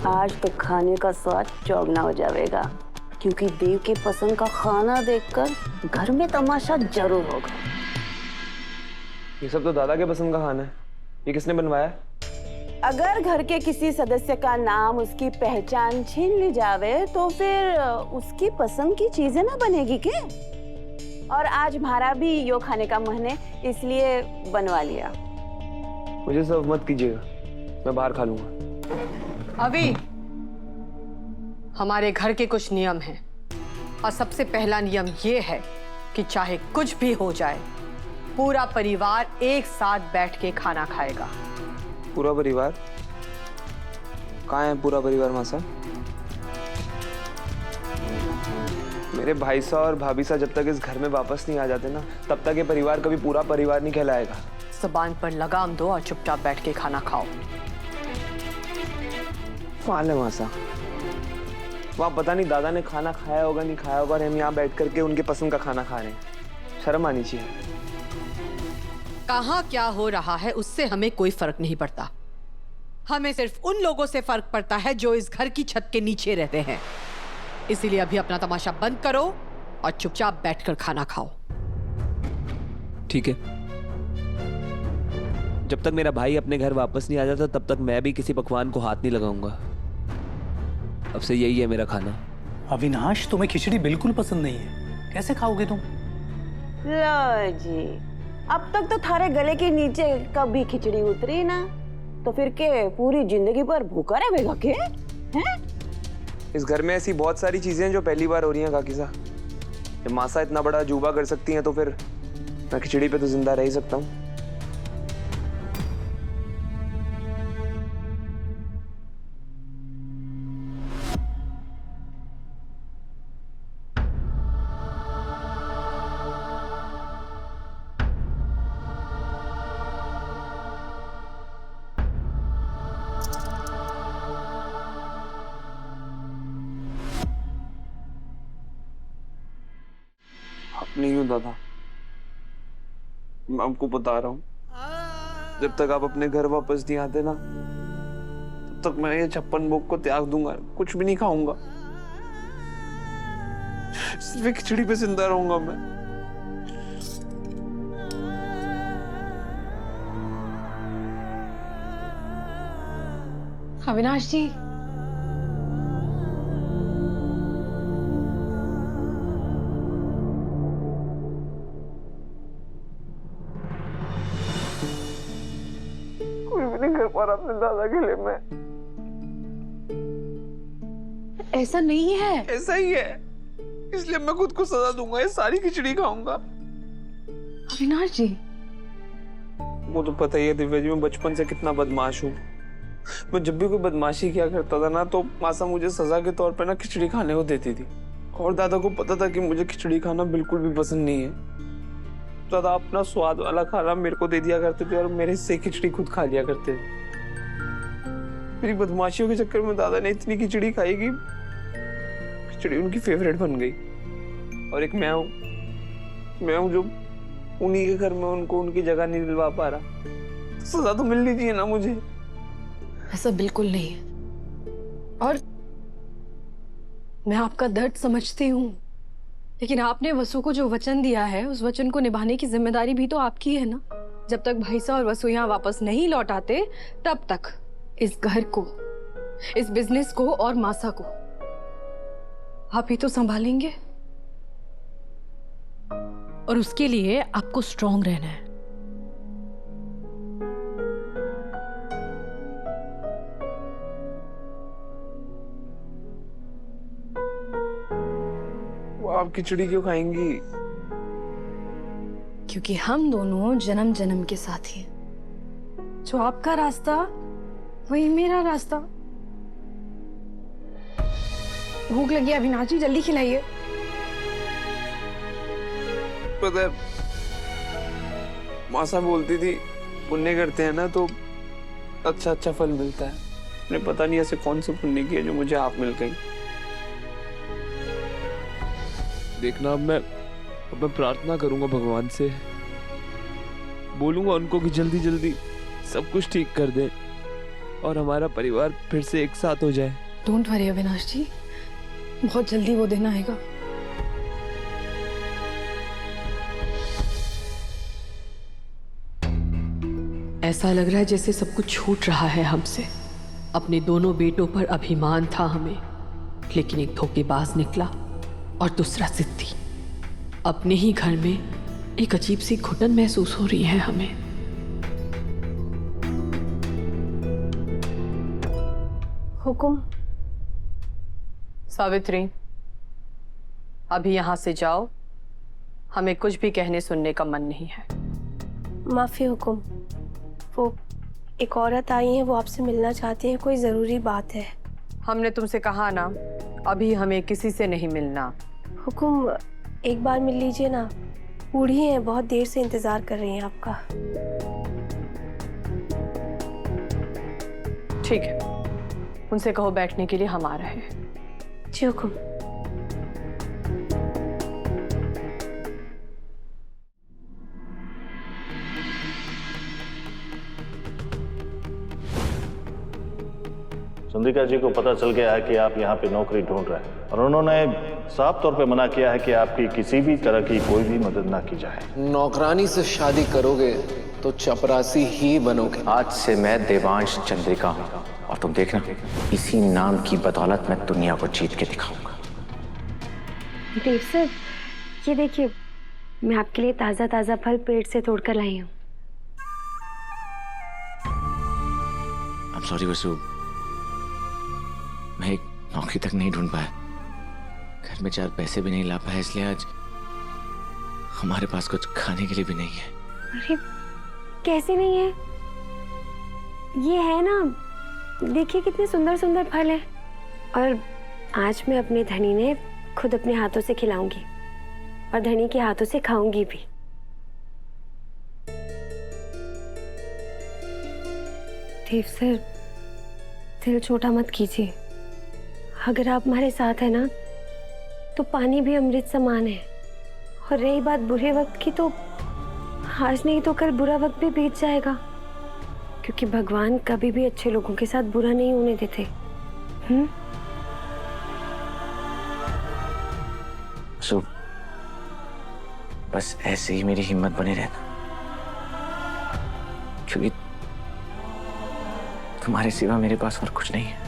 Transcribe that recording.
आज तो खाने का स्वाद चौगना हो जाएगा, क्योंकि देव की पसंद का खाना देखकर घर में तमाशा जरूर होगा। ये सब तो दादा के पसंद का खाना है। ये किसने बनवाया है? अगर घर के किसी सदस्य का नाम, उसकी पहचान छीन ली जावे तो फिर उसकी पसंद की चीजें ना बनेगी के? और आज हमारा भी यो खाने का मन है, इसलिए बनवा लिया। मुझे सर्व मत कीजिएगा, मैं बाहर खा लूंगा। अभी हमारे घर के कुछ नियम हैं और सबसे पहला नियम ये है कि चाहे कुछ भी हो जाए, पूरा परिवार एक साथ बैठ के खाना खाएगा। पूरा परिवार? कहाँ है पूरा परिवार मासा? मेरे भाई सा और भाभी सा जब तक इस घर में वापस नहीं आ जाते ना, तब तक ये परिवार कभी पूरा परिवार नहीं कहलाएगा। जुबान पर लगाम दो और चुपचाप बैठ के खाना खाओ। माल है मासा, वहाँ पता नहीं दादा ने खाना खाया होगा नहीं खाया होगा, और हम यहाँ बैठ करके उनके पसंद का खाना खा रहे हैं। शर्म आनी चाहिए। कहाँ क्या हो रहा है उससे हमें कोई फर्क नहीं पड़ता। हमें सिर्फ उन लोगों से फर्क पड़ता है जो इस घर की छत के नीचे रहते हैं। इसीलिए अभी अपना तमाशा बंद करो और चुपचाप बैठकर खाना खाओ। ठीक है, जब तक मेरा भाई अपने घर वापस नहीं आ जाता तब तक मैं भी किसी पकवान को हाथ नहीं लगाऊंगा। अब से यही है मेरा खाना। अविनाश, तुम्हें खिचड़ी बिल्कुल पसंद नहीं है, कैसे खाओगे तुम? लो जी, अब तक तो थारे गले के नीचे कभी खिचड़ी उतरी ना, तो फिर के पूरी जिंदगी भर भूखा रहेगा के? हैं? इस घर में ऐसी बहुत सारी चीजें हैं जो पहली बार हो रही हैं काकी सा। जब मासा इतना बड़ा अजूबा कर सकती हैं तो फिर मैं खिचड़ी पे तो जिंदा रह ही सकता हूँ। नहीं हूँ दादा, मैं आपको बता रहा हूँ, जब तक आप अपने घर वापस नहीं आते ना, तब तक मैं ये 56 भोग को त्याग दूंगा, कुछ भी नहीं खाऊंगा। सिर्फ खिचड़ी पे जिंदा रहूंगा मैं। अविनाश जी, नहीं कर पा रहा अपने दादा के लिए मैं। ऐसा नहीं है। ऐसा ही है, इसलिए मैं खुद को सजा दूंगा, ये सारी खिचड़ी खाऊंगा। अविनाश जी, वो तो पता ही है दिव्या जी, मैं बचपन से कितना बदमाश हूँ। मैं जब भी कोई बदमाशी किया करता था ना, तो मासा मुझे सजा के तौर पे ना खिचड़ी खाने को देती थी, और दादा को पता था कि मुझे खिचड़ी खाना बिल्कुल भी पसंद नहीं है। दादा अपना स्वाद वाला खाना मेरे को दे दिया करते थे और मेरे से खिचड़ी खुद खा लिया करते थे। मेरी बदमाशियों के चक्कर में दादा ने इतनी खिचड़ी खाई कि खिचड़ी उनकी फेवरेट बन गई। और एक मैं हूँ जो उन्हीं के घर में उनको उनकी जगह नहीं दिलवा पा रहा। तो सजा तो मिलनी चाहिए ना मुझे। ऐसा बिल्कुल नहीं है, और मैं आपका दर्द समझती हूँ, लेकिन आपने वसु को जो वचन दिया है, उस वचन को निभाने की जिम्मेदारी भी तो आपकी है ना। जब तक भाईसा और वसु यहाँ वापस नहीं लौट आते, तब तक इस घर को, इस बिजनेस को और मासा को आप ही तो संभालेंगे। और उसके लिए आपको स्ट्रांग रहना है। आप खिचड़ी क्यों खाएंगी? क्योंकि हम दोनों जन्म जन्म के साथी हैं। जो आपका रास्ता वही मेरा रास्ता। भूख लगी है अविनाश जी, जल्दी खिलाइए। पता है, मासा बोलती थी पुण्य करते हैं ना तो अच्छा अच्छा फल मिलता है। उन्हें पता नहीं ऐसे कौन से पुण्य किए जो मुझे आप मिल गई। देखना, अब मैं प्रार्थना करूंगा भगवान से, बोलूंगा उनको कि जल्दी जल्दी सब कुछ ठीक कर दे। और हमारा परिवार फिर से एक साथ हो जाए। डोंट वरी अविनाश जी, बहुत जल्दी वो दिन आएगा। ऐसा लग रहा है जैसे सब कुछ छूट रहा है हमसे। अपने दोनों बेटों पर अभिमान था हमें, लेकिन एक धोखेबाज निकला और दूसरा सिद्धि। अपने ही घर में एक अजीब सी घुटन महसूस हो रही है हमें। हुकुम। सावित्री, अभी यहां से जाओ, हमें कुछ भी कहने सुनने का मन नहीं है। माफी हुकुम, वो एक औरत आई है, वो आपसे मिलना चाहती है, कोई जरूरी बात है। हमने तुमसे कहा ना, अभी हमें किसी से नहीं मिलना। हुकुम, एक बार मिल लीजिए ना, बूढ़ी हैं, बहुत देर से इंतजार कर रही हैं आपका। ठीक है, उनसे कहो बैठने के लिए हम आ रहे हैं। जी हुकुम। चंद्रिका जी को पता चल गया है कि आप यहाँ पे नौकरी ढूंढ रहे हैं और उन्होंने साफ तौर पे मना किया है कि आपकी किसी भी तरह की कोई भी मदद ना की जाए। नौकरानी से शादी करोगे तो चपरासी ही बनोगे। आज से मैं देवांश चंद्रिका हूँ और तुम देखना, इसी नाम की बदौलत मैं दुनिया को जीत के दिखाऊंगा। देव सर, ये देखिए, मैं आपके लिए ताजा ताजा फल पेड़ से तोड़कर लाई हूँ। I'm sorry वसु, मैं एक नौकरी तक नहीं ढूंढ पाया, घर में 4 पैसे भी नहीं ला पाया, इसलिए आज हमारे पास कुछ खाने के लिए भी नहीं है। अरे कैसे नहीं है? ये है ना, देखिए कितने सुंदर सुंदर फल है। और आज मैं अपने धनी ने खुद अपने हाथों से खिलाऊंगी और धनी के हाथों से खाऊंगी भी। देव सर, दिल छोटा मत कीजिए। अगर आप हमारे साथ हैं ना, तो पानी भी अमृत समान है। और रही बात बुरे वक्त की, तो आज नहीं तो कल बुरा वक्त भी बीत जाएगा, क्योंकि भगवान कभी भी अच्छे लोगों के साथ बुरा नहीं होने देते। वसु, बस ऐसे ही मेरी हिम्मत बनी रहना, क्योंकि तुम्हारे सिवा मेरे पास और कुछ नहीं है।